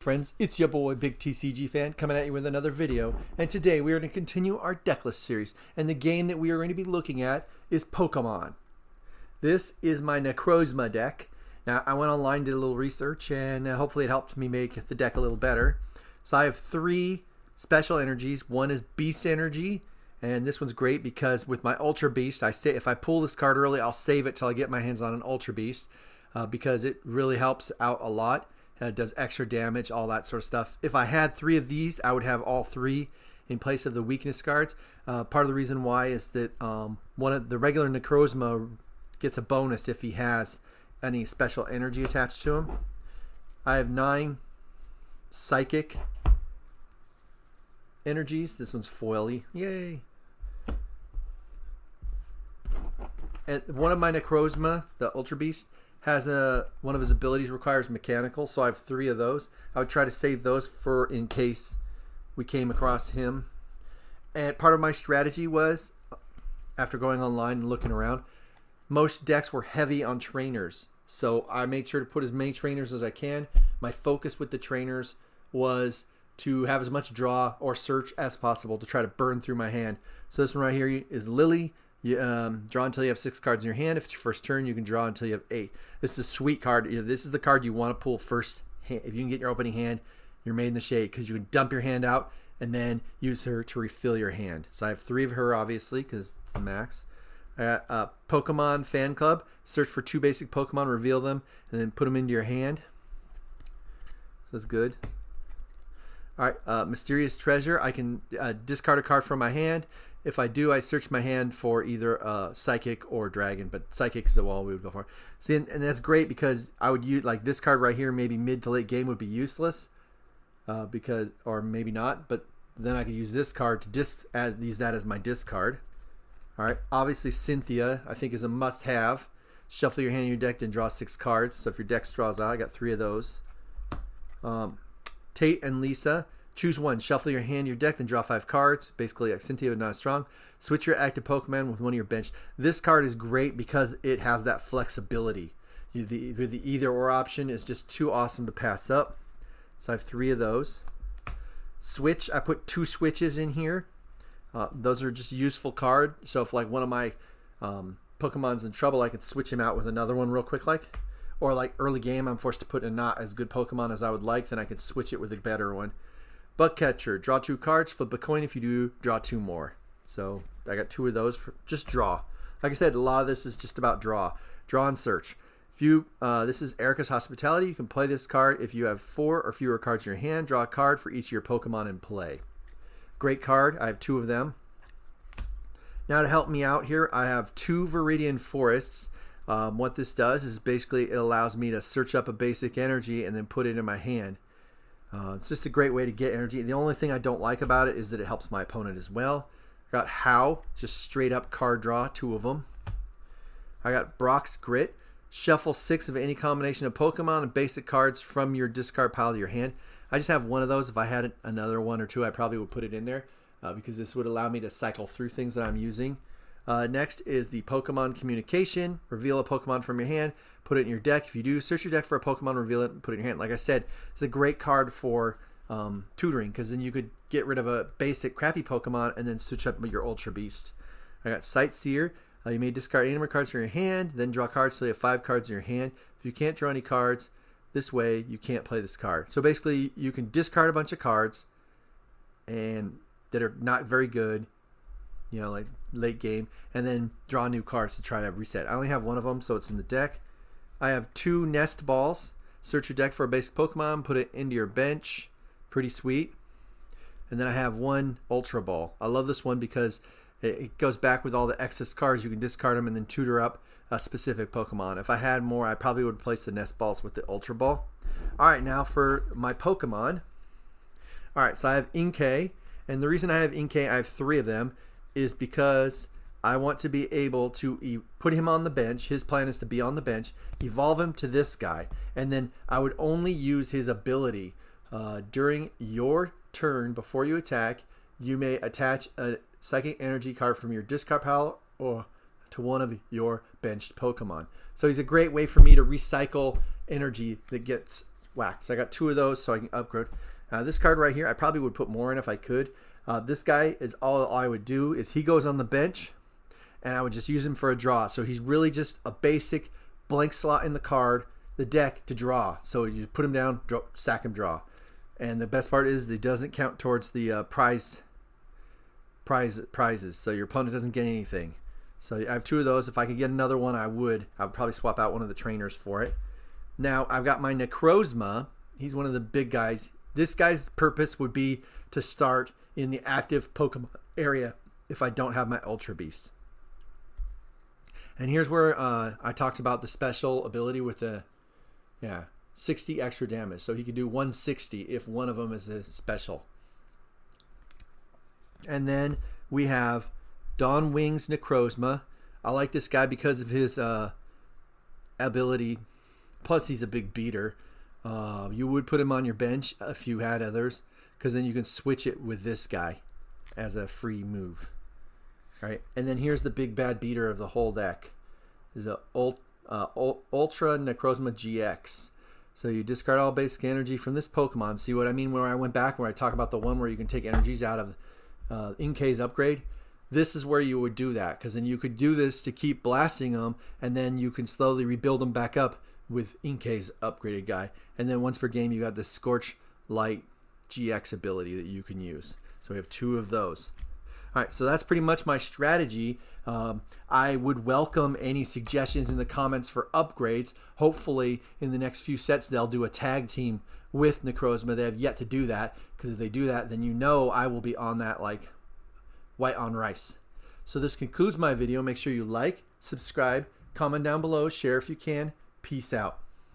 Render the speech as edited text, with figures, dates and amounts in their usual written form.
Friends, it's your boy BigTCGFan coming at you with another video, and today we are going to continue our Decklist series, and the game that we are going to be looking at is Pokemon. This is my Necrozma deck. Now I went online, did a little research, and hopefully it helped me make the deck a little better. So I have three special energies. One is Beast Energy, and this one's great because with my Ultra Beast, I say if I pull this card early, I'll save it till I get my hands on an Ultra Beast because it really helps out a lot. Does extra damage, all that sort of stuff. If I had three of these, I would have all three in place of the weakness cards. Part of the reason why is that one of the regular Necrozma gets a bonus if he has any special energy attached to him. I have 9 psychic energies. This one's foily. Yay! And one of my Necrozma, the Ultra Beast, has one of his abilities requires mechanical, so I have 3 of those. I would try to save those for in case we came across him. And part of my strategy was, after going online and looking around, most decks were heavy on trainers, so I made sure to put as many trainers as I can. My focus with the trainers was to have as much draw or search as possible to try to burn through my hand. So this one right here is Lily. You draw until you have 6 cards in your hand. If it's your first turn, you can draw until you have 8. This is a sweet card. This is the card you want to pull first. If you can get your opening hand, you're made in the shade because you can dump your hand out and then use her to refill your hand. So I have 3 of her, obviously, because it's the max. Pokemon Fan Club. Search for 2 basic Pokemon, reveal them, and then put them into your hand. So that's good. All right, Mysterious Treasure. I can discard a card from my hand. If I do, I search my hand for either Psychic or Dragon, but Psychic is the one we would go for. See, and that's great because I would use, like this card right here, maybe mid to late game would be useless, or maybe not, but then I could use this card to use that as my discard. All right, obviously Cynthia, I think is a must-have. Shuffle your hand in your deck and draw 6 cards, so if your deck draws out, I got 3 of those. Tate and Lisa. Choose one. Shuffle your hand, your deck, then draw 5 cards. Basically, like Cynthia, but not as strong. Switch your active Pokemon with one of your bench. This card is great because it has that flexibility. The either or option is just too awesome to pass up. So I have 3 of those. Switch. I put 2 switches in here. Those are just useful cards. So if like one of my Pokemon's in trouble, I could switch him out with another one real quick, or like early game, I'm forced to put a not as good Pokemon as I would like, then I could switch it with a better one. Bug Catcher, draw 2 cards, flip a coin. If you do, draw 2 more. So I got 2 of those for just draw. Like I said, a lot of this is just about draw and search. If you this is Erica's Hospitality. You can play this card if you have 4 or fewer cards in your hand. Draw a card for each of your Pokemon in play. Great card. I have 2 of them. Now to help me out here, I have 2 Viridian Forests. What this does is basically it allows me to search up a basic energy and then put it in my hand. It's just a great way to get energy. The only thing I don't like about it is that it helps my opponent as well. I got How, just straight up card draw, 2 of them. I got Brock's Grit. Shuffle 6 of any combination of Pokemon and basic cards from your discard pile to your hand. I just have 1 of those. If I had another 1 or 2, I probably would put it in there because this would allow me to cycle through things that I'm using. Next is the Pokemon Communication. Reveal a Pokemon from your hand, put it in your deck. If you do, search your deck for a Pokemon, reveal it, and put it in your hand. Like I said, it's a great card for tutoring because then you could get rid of a basic crappy Pokemon and then switch up with your Ultra Beast. I got Sightseer. You may discard any number of cards from your hand, then draw cards so you have 5 cards in your hand. If you can't draw any cards, this way you can't play this card. So basically, you can discard a bunch of cards and that are not very good, like late game, and then draw new cards to try to reset. I only have 1 of them, so it's in the deck. I have 2 Nest Balls. Search your deck for a basic Pokemon, put it into your bench. Pretty sweet. And then I have 1 Ultra Ball. I love this one because it goes back with all the excess cards. You can discard them and then tutor up a specific Pokemon. If I had more, I probably would place the Nest Balls with the Ultra Ball. Alright, now for my Pokemon. Alright, so I have Inkay. And the reason I have Inkay, I have 3 of them, is because I want to be able to put him on the bench. His plan is to be on the bench, evolve him to this guy, and then I would only use his ability during your turn before you attack. You may attach a psychic energy card from your discard pile or to one of your benched Pokemon. So he's a great way for me to recycle energy that gets whack. So I got 2 of those so I can upgrade. This card right here, I probably would put more in if I could. This guy is all I would do is he goes on the bench, and I would just use him for a draw. So he's really just a basic blank slot in the deck to draw. So you put him down, stack him, draw. And the best part is that it doesn't count towards the prizes. So your opponent doesn't get anything. So I have 2 of those. If I could get another one, I would probably swap out one of the trainers for it. Now I've got my Necrozma. He's one of the big guys. This guy's purpose would be to start in the active Pokemon area if I don't have my Ultra Beast. And here's where I talked about the special ability with the 60 extra damage. So he could do 160 if one of them is a special. And then we have Dawn Wings Necrozma. I like this guy because of his ability. Plus, he's a big beater. You would put him on your bench if you had others, because then you can switch it with this guy as a free move. All right, and then here's the big bad beater of the whole deck. This is a Ultra Necrozma GX. So you discard all basic energy from this Pokemon. See what I mean when I went back where I talk about the one where you can take energies out of Inkay's upgrade? This is where you would do that, because then you could do this to keep blasting them, and then you can slowly rebuild them back up with Inkay's upgraded guy. And then once per game, you got this Scorch Light GX ability that you can use. So we have 2 of those. All right, so that's pretty much my strategy. I would welcome any suggestions in the comments for upgrades. Hopefully, in the next few sets, they'll do a tag team with Necrozma. They have yet to do that, because if they do that, then you know I will be on that like white on rice. So this concludes my video. Make sure you like, subscribe, comment down below, share if you can. Peace out.